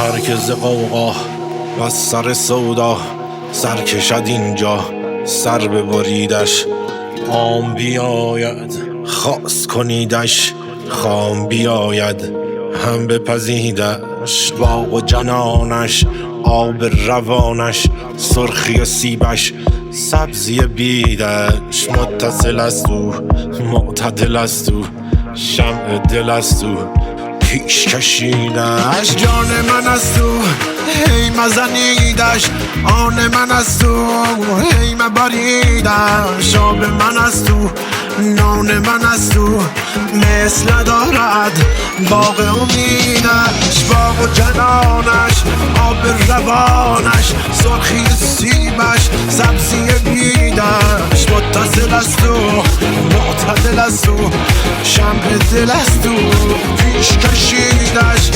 هر ز غوغا و سر سودا سر کشد اینجا سر ببریدش. عام بیاید خاص کنیدش، خام بیاید هم بپزیدش. باغ و جنانش، آب روانش، سرخی سیبش، سبزی بیدش. متصل است او، معتدل است او، شمع دل است او، پیش کشیدش. جان من است او، هی مزنیدش. آن من است او، هی مبریدش. آب من است او، نان من است او، مثل ندارد باغ امیدش. باغ و جنانش، آب روانش، سرخی سیبش، سبزی بیدش. متصل است او، معتدل است او، شمع دل است او، پیش کشیدش.